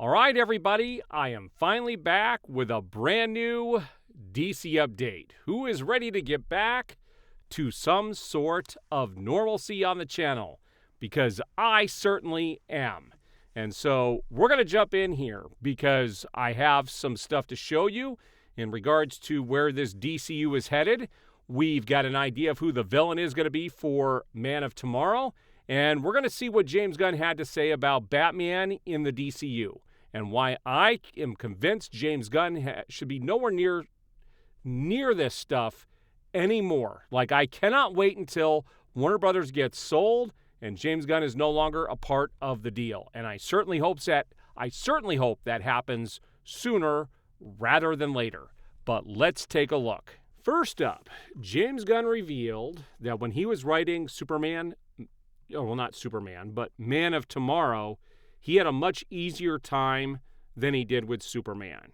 All right, everybody, I am finally back with a brand new DC update. Who is ready to get back to some sort of normalcy on the channel? Because I certainly am. And so we're going to jump in here because I have some stuff to show you in regards to where this DCU is headed. We've got an idea of who the villain is going to be for Man of Tomorrow. And we're going to see what James Gunn had to say about Batman in the DCU. And why I am convinced James Gunn should be nowhere near this stuff anymore. Like, I cannot wait until Warner Brothers gets sold and James Gunn is no longer a part of the deal. And I certainly hope that happens sooner rather than later. But let's take a look. First up, James Gunn revealed that when he was writing not Superman, but Man of Tomorrow, he had a much easier time than he did with Superman.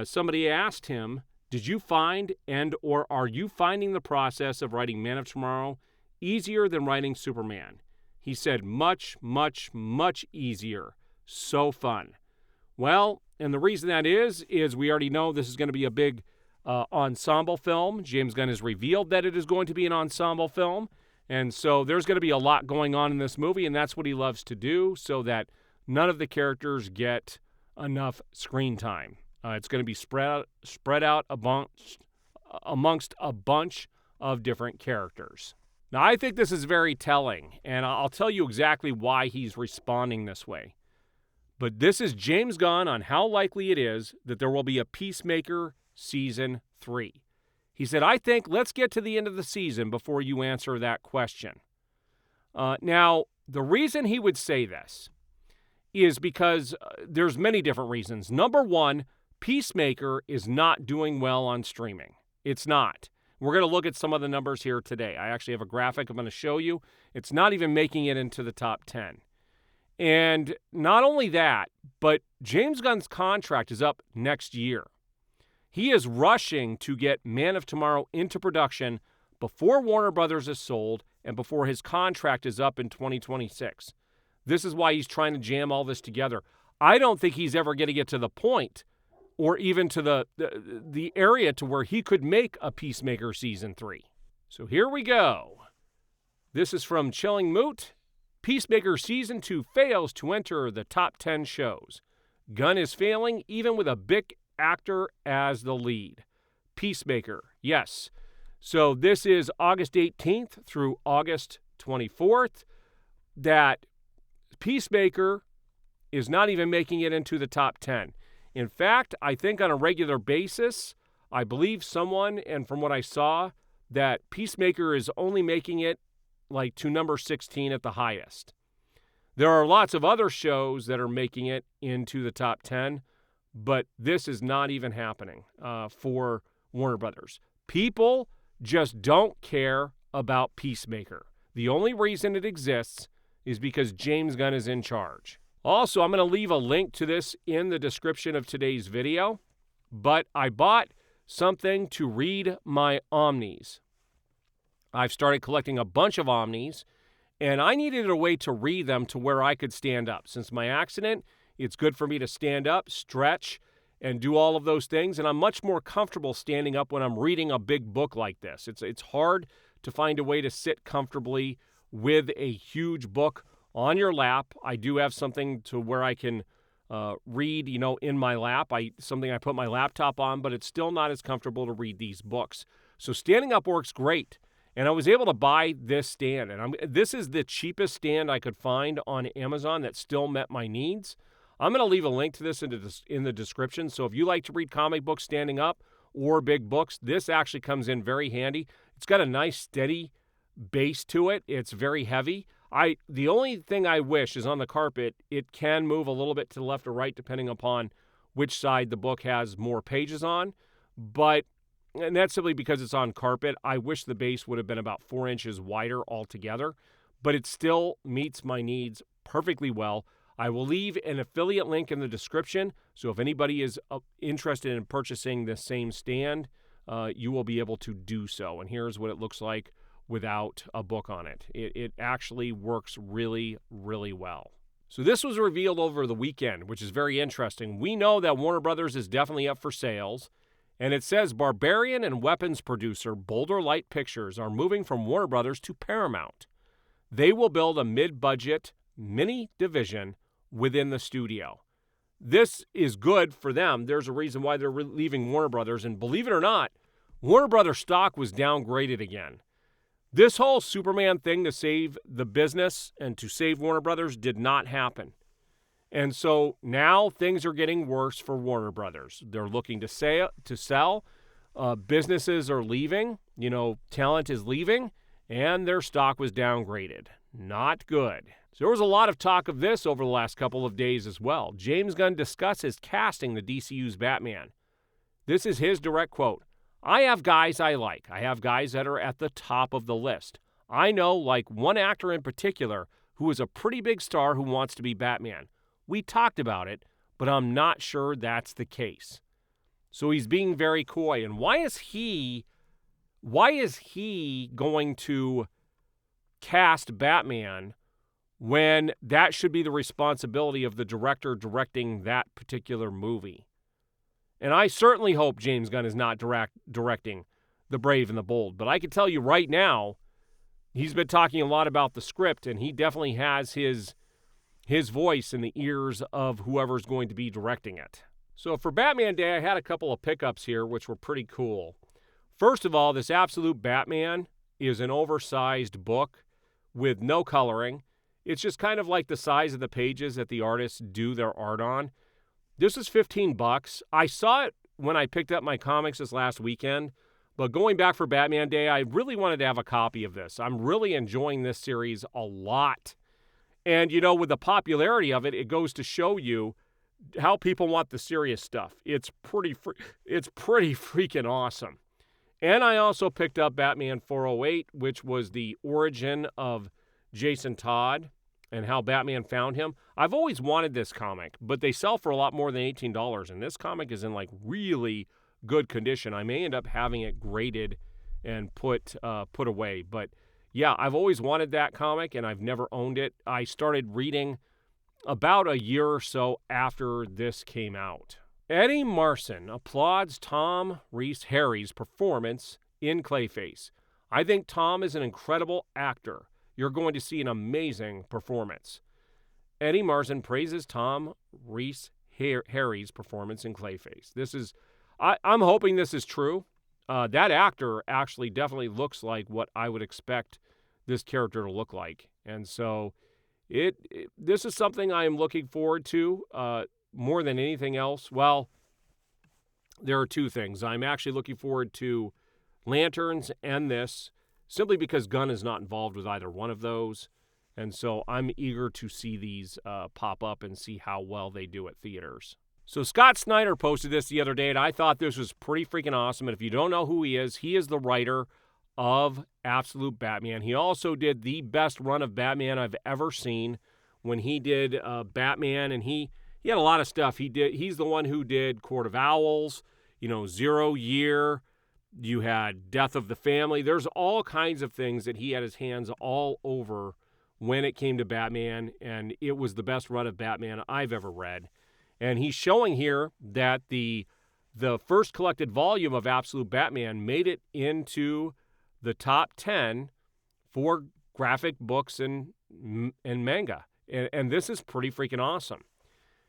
Somebody asked him, did you find or are you finding the process of writing Man of Tomorrow easier than writing Superman? He said, much, much, much easier. So fun. Well, and the reason that is we already know this is going to be a big ensemble film. James Gunn has revealed that it is going to be an ensemble film. And so there's going to be a lot going on in this movie, and that's what he loves to do, so that none of the characters get enough screen time. It's going to be spread out amongst a bunch of different characters. Now, I think this is very telling, and I'll tell you exactly why he's responding this way. But this is James Gunn on how likely it is that there will be a Peacemaker Season 3. He said, I think let's get to the end of the season before you answer that question. Now, the reason he would say this is because there's many different reasons. Number one, Peacemaker is not doing well on streaming. It's not. We're going to look at some of the numbers here today. I actually have a graphic I'm going to show you. It's not even making it into the top 10. And not only that, but James Gunn's contract is up next year. He is rushing to get Man of Tomorrow into production before Warner Brothers is sold and before his contract is up in 2026. This is why he's trying to jam all this together. I don't think he's ever going to get to the point or even to the area to where he could make a Peacemaker Season 3. So here we go. This is from Chilling Moot. Peacemaker Season 2 fails to enter the top 10 shows. Gunn is failing even with a big actor as the lead. Peacemaker, yes. So this is August 18th through August 24th. That Peacemaker is not even making it into the top 10. In fact, I think on a regular basis, I believe someone, and from what I saw, that Peacemaker is only making it like to number 16 at the highest. There are lots of other shows that are making it into the top 10, but this is not even happening for Warner Brothers. People just don't care about Peacemaker. The only reason it exists is because James Gunn is in charge. Also, I'm going to leave a link to this in the description of today's video, but I bought something to read my Omnis. I've started collecting a bunch of Omnis, and I needed a way to read them to where I could stand up. Since my accident, it's good for me to stand up, stretch, and do all of those things, and I'm much more comfortable standing up when I'm reading a big book like this. It's hard to find a way to sit comfortably with a huge book on your lap. I do have something to where I can read, in my lap. Something I put my laptop on, but it's still not as comfortable to read these books. So standing up works great. And I was able to buy this stand, and this is the cheapest stand I could find on Amazon that still met my needs. I'm going to leave a link to this in the description, so if you like to read comic books standing up or big books, this actually comes in very handy. It's got a nice steady base to it. It's very heavy. The only thing I wish is on the carpet, it can move a little bit to the left or right depending upon which side the book has more pages on, and that's simply because it's on carpet. I wish the base would have been about 4 inches wider altogether, but it still meets my needs perfectly well. I will leave an affiliate link in the description, so if anybody is interested in purchasing the same stand, you will be able to do so. And here's what it looks like without a book on it. It actually works really, really well. So this was revealed over the weekend, which is very interesting. We know that Warner Brothers is definitely up for sales, and it says Barbarian and weapons producer Boulder Light Pictures are moving from Warner Brothers to Paramount. They will build a mid-budget mini division within the studio. This is good for them. There's a reason why they're leaving Warner Brothers, and believe it or not, Warner Brothers stock was downgraded again. This whole Superman thing to save the business and to save Warner Brothers did not happen. And so now things are getting worse for Warner Brothers. They're looking to sell. Businesses are leaving. Talent is leaving. And their stock was downgraded. Not good. So there was a lot of talk of this over the last couple of days as well. James Gunn discusses casting the DCU's Batman. This is his direct quote. I have guys I like. I have guys that are at the top of the list. I know, like one actor in particular, who is a pretty big star who wants to be Batman. We talked about it, but I'm not sure that's the case. So he's being very coy. And why is he going to cast Batman when that should be the responsibility of the director directing that particular movie? And I certainly hope James Gunn is not directing The Brave and the Bold. But I can tell you right now, he's been talking a lot about the script, and he definitely has his voice in the ears of whoever's going to be directing it. So for Batman Day, I had a couple of pickups here, which were pretty cool. First of all, this Absolute Batman is an oversized book with no coloring. It's just kind of like the size of the pages that the artists do their art on. This is $15. I saw it when I picked up my comics this last weekend, but going back for Batman Day, I really wanted to have a copy of this. I'm really enjoying this series a lot. And, with the popularity of it, it goes to show you how people want the serious stuff. It's pretty freaking awesome. And I also picked up Batman 408, which was the origin of Jason Todd and how Batman found him. I've always wanted this comic, but they sell for a lot more than $18, and this comic is in really good condition. I may end up having it graded and put away, but yeah, I've always wanted that comic, and I've never owned it. I started reading about a year or so after this came out. Eddie Marsan applauds Tom Rhys-Harry's performance in Clayface. I think Tom is an incredible actor. You're going to see an amazing performance. Eddie Marsan praises Tom Rhys-Harry's performance in Clayface. I'm hoping this is true. That actor actually definitely looks like what I would expect this character to look like. And so this is something I am looking forward to more than anything else. Well, there are two things. I'm actually looking forward to Lanterns and this, simply because Gunn is not involved with either one of those. And so I'm eager to see these pop up and see how well they do at theaters. So Scott Snyder posted this the other day, and I thought this was pretty freaking awesome. And if you don't know who he is the writer of Absolute Batman. He also did the best run of Batman I've ever seen when he did Batman, and he had a lot of stuff. He's the one who did Court of Owls, 0 Year. You had Death of the Family. There's all kinds of things that he had his hands all over when it came to Batman, and it was the best run of Batman I've ever read. And he's showing here that the first collected volume of Absolute Batman made it into the top 10 for graphic books and manga. And this is pretty freaking awesome.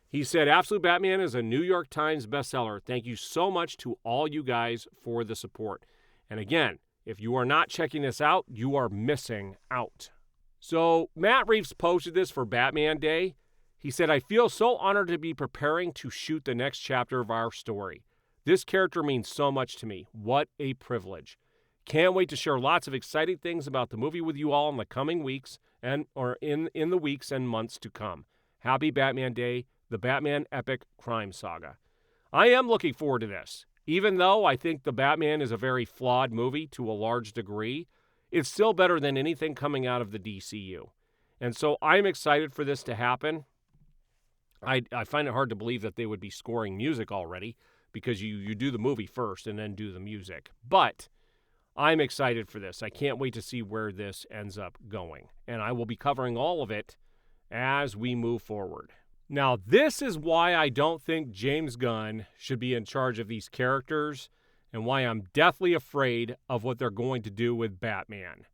He said, Absolute Batman is a New York Times bestseller. Thank you so much to all you guys for the support. And again, if you are not checking this out, you are missing out. So Matt Reeves posted this for Batman Day. He said, I feel so honored to be preparing to shoot the next chapter of our story. This character means so much to me. What a privilege. Can't wait to share lots of exciting things about the movie with you all in the coming weeks or in the weeks and months to come. Happy Batman Day, the Batman Epic Crime Saga. I am looking forward to this. Even though I think The Batman is a very flawed movie to a large degree, it's still better than anything coming out of the DCU. And so I'm excited for this to happen. I find it hard to believe that they would be scoring music already, because you do the movie first and then do the music. But I'm excited for this. I can't wait to see where this ends up going. And I will be covering all of it as we move forward. Now, this is why I don't think James Gunn should be in charge of these characters and why I'm deathly afraid of what they're going to do with Batman.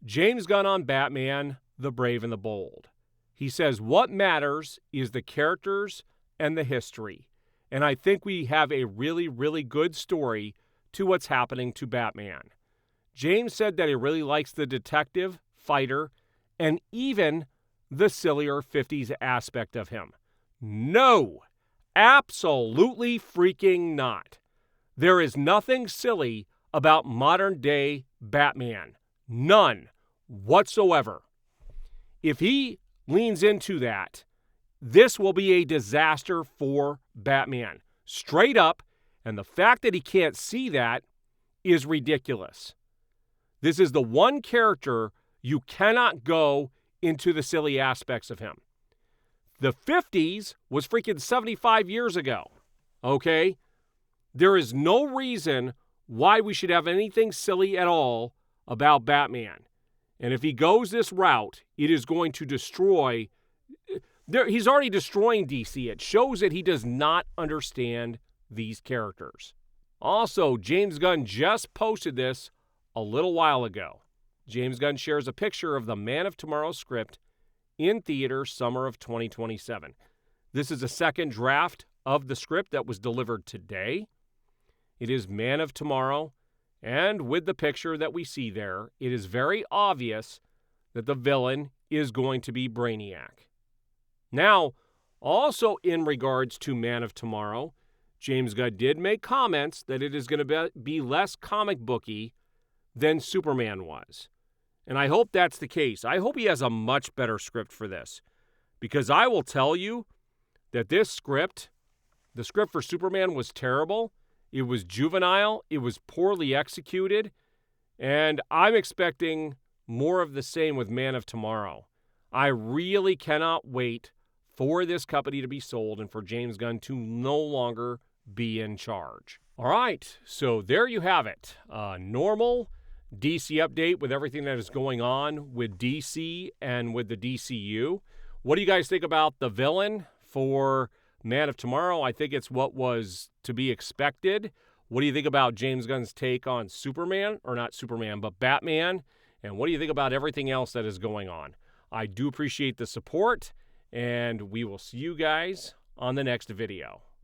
James Gunn on Batman, the brave and the bold. He says what matters is the characters and the history. And I think we have a really, really good story to what's happening to Batman. James said that he really likes the detective, fighter, and even the sillier 50s aspect of him. No, absolutely freaking not. There is nothing silly about modern day Batman. None whatsoever. If he leans into that, this will be a disaster for Batman. Straight up, and the fact that he can't see that is ridiculous. This is the one character you cannot go into the silly aspects of him. The 50s was freaking 75 years ago, okay? There is no reason why we should have anything silly at all about Batman. And if he goes this route, it is going to destroy... He's already destroying DC. It shows that he does not understand these characters. Also, James Gunn just posted this a little while ago. James Gunn shares a picture of the Man of Tomorrow script in theaters summer of 2027. This is a second draft of the script that was delivered today. It is Man of Tomorrow, and with the picture that we see there, it is very obvious that the villain is going to be Brainiac. Now, also in regards to Man of Tomorrow, James Gunn did make comments that it is going to be less comic booky than Superman was. And I hope that's the case. I hope he has a much better script for this. Because I will tell you that this script, the script for Superman was terrible. It was juvenile. It was poorly executed. And I'm expecting more of the same with Man of Tomorrow. I really cannot wait for this company to be sold and for James Gunn to no longer be in charge. All right, so there you have it. Normal DC update with everything that is going on with DC and with the DCU. What do you guys think about the villain for Man of Tomorrow? I think it's what was to be expected. What do you think about James Gunn's take on Superman? Or not Superman, but Batman? And what do you think about everything else that is going on? I do appreciate the support, and we will see you guys on the next video.